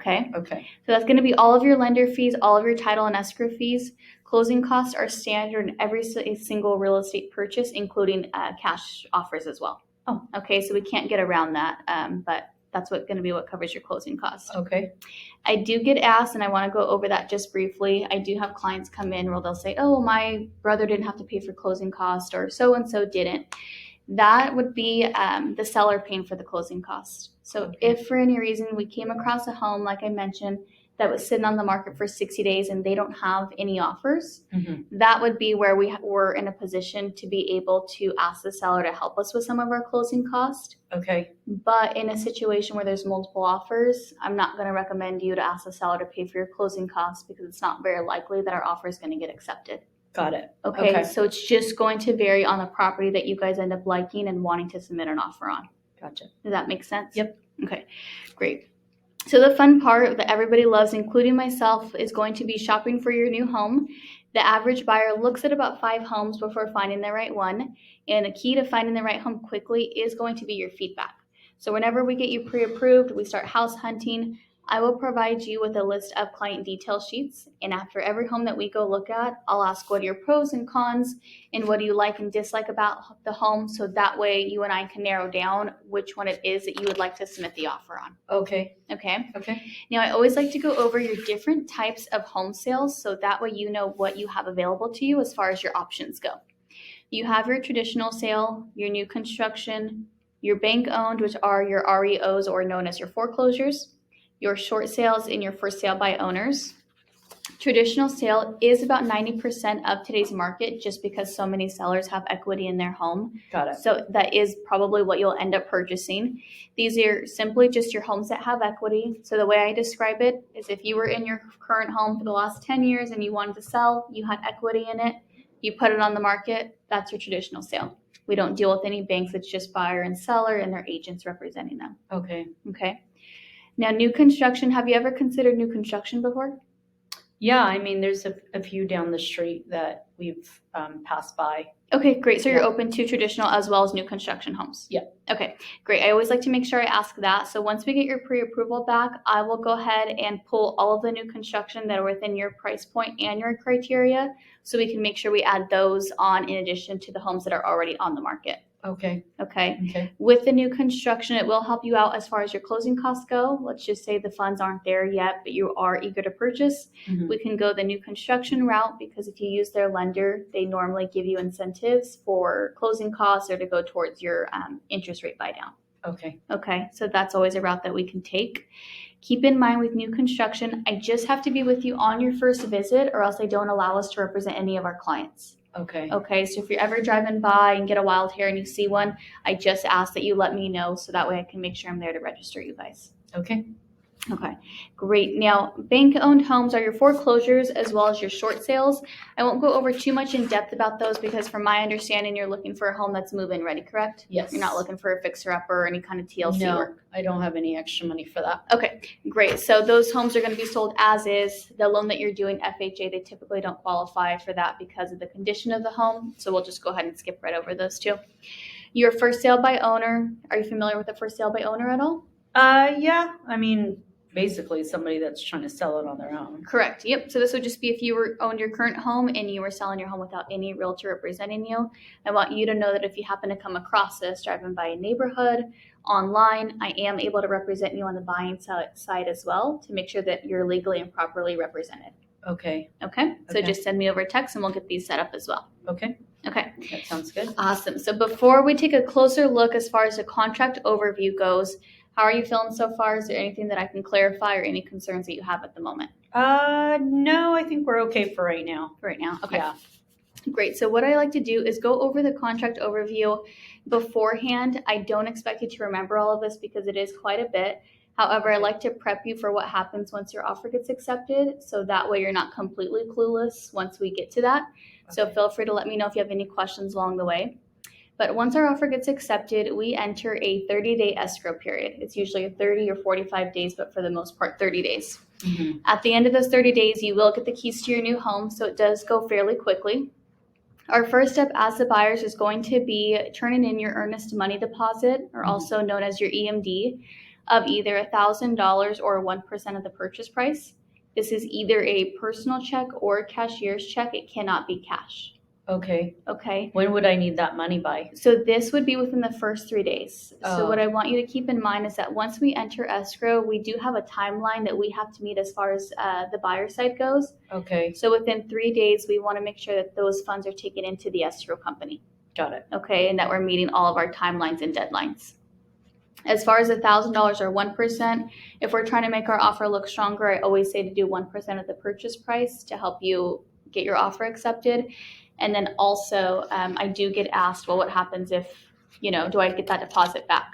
Okay. Okay. So that's going to be all of your lender fees, all of your title and escrow fees. Closing costs are standard in every single real estate purchase, including cash offers as well. Oh. Okay, so we can't get around that, but that's going to be what covers your closing cost. Okay. I do get asked, and I want to go over that just briefly. I do have clients come in where they'll say, oh, my brother didn't have to pay for closing cost, or so-and-so didn't. That would be the seller paying for the closing cost. So Okay. if for any reason we came across a home, like I mentioned, that was sitting on the market for 60 days and they don't have any offers, that would be where we were in a position to be able to ask the seller to help us with some of our closing cost. Okay. But in a situation where there's multiple offers, I'm not going to recommend you to ask the seller to pay for your closing costs because it's not very likely that our offer is going to get accepted. Got it. Okay, so it's just going to vary on the property that you guys end up liking and wanting to submit an offer on. Gotcha. Does that make sense? Yep. Okay, great. So the fun part that everybody loves, including myself, is going to be shopping for your new home. The average buyer looks at about 5 homes before finding the right one. And the key to finding the right home quickly is going to be your feedback. So whenever we get you pre-approved, we start house hunting. I will provide you with a list of client detail sheets, and after every home that we go look at, I'll ask what are your pros and cons and what do you like and dislike about the home, so that way you and I can narrow down which one it is that you would like to submit the offer on. Okay. Okay? Okay. Now, I always like to go over your different types of home sales, so that way you know what you have available to you as far as your options go. You have your traditional sale, your new construction, your bank-owned, which are your REOs or known as your foreclosures, your short sales, and your first sale by owners. Traditional sale is about 90% of today's market just because so many sellers have equity in their home. Got it. So that is probably what you'll end up purchasing. These are simply just your homes that have equity. So the way I describe it is if you were in your current home for the last 10 years and you wanted to sell, you had equity in it, you put it on the market, that's your traditional sale. We don't deal with any banks. It's just buyer and seller and their agents representing them. Okay. Okay. Now, new construction, have you ever considered new construction before? Yeah, I mean, there's a few down the street that we've passed by. Okay, great. So you're open to traditional as well as new construction homes? Yeah. Okay, great. I always like to make sure I ask that. So once we get your pre-approval back, I will go ahead and pull all of the new construction that are within your price point and your criteria, so we can make sure we add those on in addition to the homes that are already on the market. Okay. Okay. With the new construction, it will help you out as far as your closing costs go. Let's just say the funds aren't there yet, but you are eager to purchase. We can go the new construction route because if you use their lender, they normally give you incentives for closing costs or to go towards your interest rate buy down. Okay. So that's always a route that we can take. Keep in mind with new construction, I just have to be with you on your first visit or else they don't allow us to represent any of our clients. Okay, so if you're ever driving by and get a wild hair and you see one, I just ask that you let me know so that way I can make sure I'm there to register you guys. Okay, great. Now, bank-owned homes are your foreclosures as well as your short sales. I won't go over too much in depth about those because from my understanding, you're looking for a home that's move-in ready, correct? Yes. You're not looking for a fixer-upper or any kind of TLC work? No, I don't have any extra money for that. Okay, great. So those homes are going to be sold as is. The loan that you're doing, FHA, they typically don't qualify for that because of the condition of the home. So we'll just go ahead and skip right over those two. Your first sale by owner, are you familiar with the first sale by owner at all? Yeah, I mean, basically somebody that's trying to sell it on their own. Correct. Yep. So this would just be if you owned your current home and you were selling your home without any realtor representing you. I want you to know that if you happen to come across this driving by a neighborhood, online, I am able to represent you on the buying side as well to make sure that you're legally and properly represented. Okay. So just send me over a text and we'll get these set up as well. Okay. That sounds good. Awesome. So before we take a closer look as far as the contract overview goes, how are you feeling so far? Is there anything that I can clarify or any concerns that you have at the moment? No, I think we're okay for right now. Okay. Yeah. Great. So what I like to do is go over the contract overview beforehand. I don't expect you to remember all of this because it is quite a bit. However, I like to prep you for what happens once your offer gets accepted, so that way you're not completely clueless once we get to that. So feel free to let me know if you have any questions along the way. But once our offer gets accepted, we enter a 30-day escrow period. It's usually a 30 or 45 days, but for the most part, 30 days. At the end of those 30 days, you will get the keys to your new home, so it does go fairly quickly. Our first step as the buyers is going to be turning in your earnest money deposit, or also known as your EMD. of either $1,000 or 1% of the purchase price. This is either a personal check or a cashier's check. It cannot be cash. Okay. Okay. When would I need that money by? So this would be within the first 3 days. So Oh. what I want you to keep in mind is that once we enter escrow, we do have a timeline that we have to meet as far as the buyer side goes. Okay. So within 3 days, we want to make sure that those funds are taken into the escrow company. Got it. Okay, and that we're meeting all of our timelines and deadlines. As far as $1,000 or 1%, if we're trying to make our offer look stronger, I always say to do 1% of the purchase price to help you get your offer accepted. And then also, I do get asked, well, what happens if, do I get that deposit back?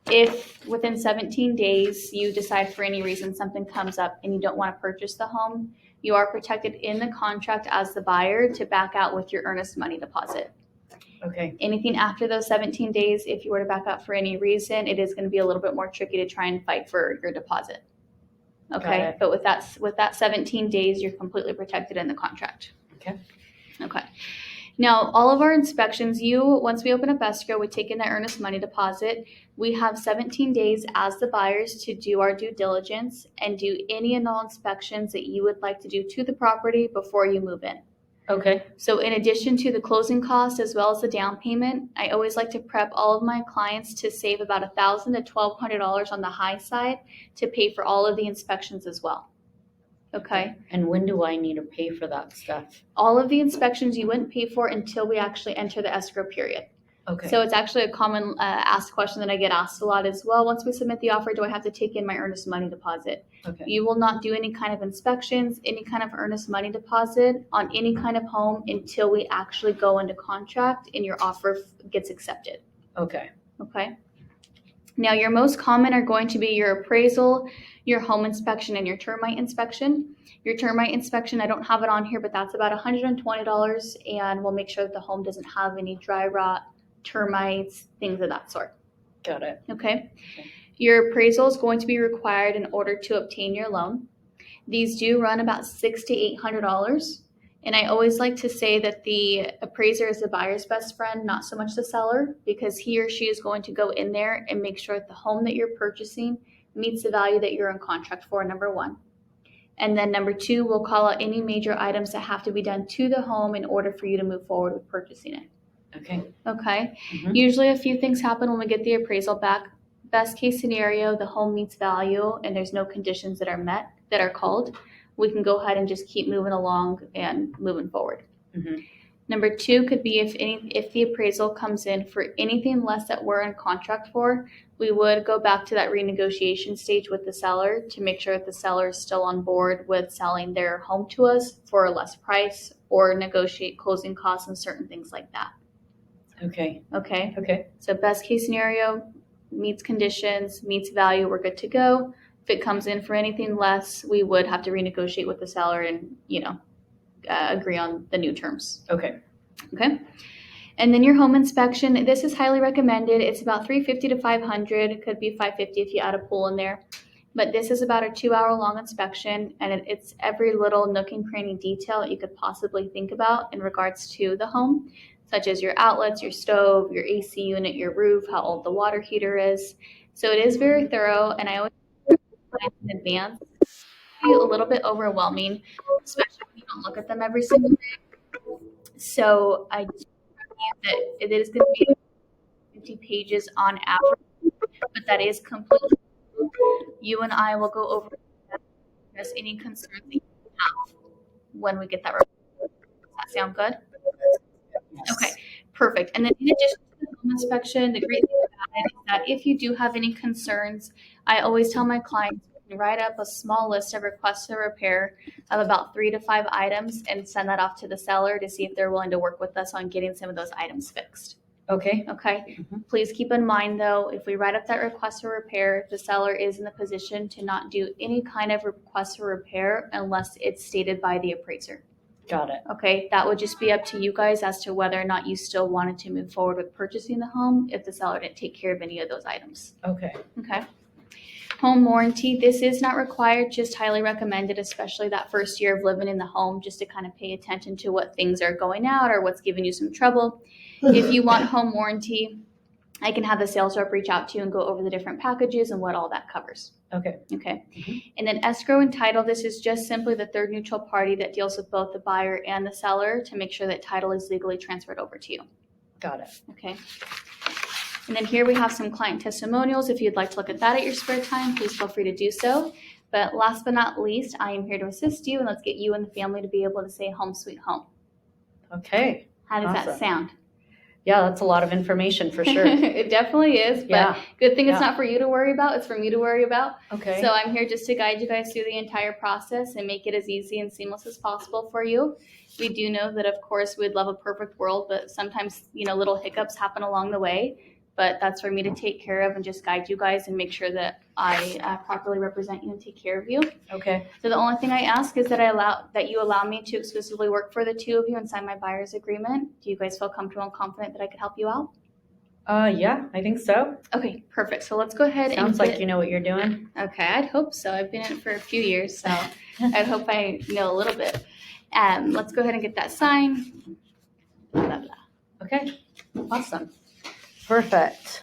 If within 17 days you decide for any reason something comes up and you don't want to purchase the home, you are protected in the contract as the buyer to back out with your earnest money deposit. Okay. Anything after those 17 days, if you were to back out for any reason, it is going to be a little bit more tricky to try and fight for your deposit. Okay, but with that 17 days, you're completely protected in the contract. Okay. Now, all of our inspections, once we open up escrow, we take in the earnest money deposit. We have 17 days as the buyers to do our due diligence and do any and all inspections that you would like to do to the property before you move in. Okay. So in addition to the closing cost as well as the down payment, I always like to prep all of my clients to save about $1,000 to $1,200 on the high side to pay for all of the inspections as well. Okay. And when do I need to pay for that stuff? All of the inspections you wouldn't pay for until we actually enter the escrow period. Okay. So it's actually a common asked question that I get asked a lot as well. Once we submit the offer, do I have to take in my earnest money deposit? Okay. You will not do any kind of inspections, any kind of earnest money deposit on any kind of home until we actually go into contract and your offer gets accepted. Okay. Okay. Now, your most common are going to be your appraisal, your home inspection, and your termite inspection. Your termite inspection, I don't have it on here, but that's about $120, and we'll make sure that the home doesn't have any dry rot, termites, things of that sort. Got it. Okay. Your appraisal is going to be required in order to obtain your loan. These do run about $600 to $800. And I always like to say that the appraiser is the buyer's best friend, not so much the seller, because he or she is going to go in there and make sure that the home that you're purchasing meets the value that you're in contract for, number one. And then number two, we'll call out any major items that have to be done to the home in order for you to move forward with purchasing it. Okay. Okay. Mm-hmm. Usually a few things happen when we get the appraisal back. Best case scenario, the home meets value and there's no conditions that are met that are called. We can go ahead and just keep moving along and moving forward. Mm-hmm. Number two could be if the appraisal comes in for anything less that we're in contract for, we would go back to that renegotiation stage with the seller to make sure that the seller is still on board with selling their home to us for a less price or negotiate closing costs and certain things like that. Okay. Okay. Okay. So best case scenario, meets conditions, meets value, we're good to go. If it comes in for anything less, we would have to renegotiate with the seller and, agree on the new terms. Okay. Okay. And then your home inspection, this is highly recommended. It's about $350 to $500. It could be $550 if you add a pool in there. But this is about a 2-hour long inspection, and it's every little nook and cranny detail that you could possibly think about in regards to the home, such as your outlets, your stove, your AC unit, your roof, how old the water heater is. So it is very thorough, and I always plan in advance. It's a little bit overwhelming, especially when you don't look at them every single day. So I just recommend that it is going to be 50 pages on average, but that is completely. You and I will go over any concerns that you have when we get that report. Does that sound good? Yes. Okay, perfect. And then in addition to the home inspection, the great thing about it is that if you do have any concerns, I always tell my clients to write up a small list of requests for repair of about 3 to 5 items and send that off to the seller to see if they're willing to work with us on getting some of those items fixed. Okay. Okay. Mm-hmm. Please keep in mind, though, if we write up that request for repair, the seller is in the position to not do any kind of request for repair unless it's stated by the appraiser. Got it. Okay, that would just be up to you guys as to whether or not you still wanted to move forward with purchasing the home if the seller didn't take care of any of those items. Okay. Okay. Home warranty, this is not required, just highly recommended, especially that first year of living in the home, just to kind of pay attention to what things are going out or what's giving you some trouble. If you want home warranty, I can have the sales rep reach out to you and go over the different packages and what all that covers. Okay. Okay. Mhm. And then escrow and title, this is just simply the third neutral party that deals with both the buyer and the seller to make sure that title is legally transferred over to you. Got it. Okay. And then here we have some client testimonials. If you'd like to look at that at your spare time, please feel free to do so. But last but not least, I am here to assist you, and let's get you and the family to be able to say home sweet home. Okay. How does that Awesome. sound? Yeah, that's a lot of information for sure. It definitely is, but Yeah. good thing it's Yeah. not for you to worry about. It's for me to worry about. Okay. So I'm here just to guide you guys through the entire process and make it as easy and seamless as possible for you. We do know that, of course, we'd love a perfect world, but sometimes, little hiccups happen along the way. But that's for me to take care of and just guide you guys and make sure that I properly represent you and take care of you. Okay. So the only thing I ask is that you allow me to exclusively work for the two of you and sign my buyer's agreement. Do you guys feel comfortable and confident that I could help you out? Yeah, I think so. Okay, perfect. So let's go ahead Sounds like you know what you're doing. Okay, I'd hope so. I've been in it for a few years, so I'd hope I know a little bit. Let's go ahead and get that signed. Blah, blah, blah. Okay. Awesome. Perfect.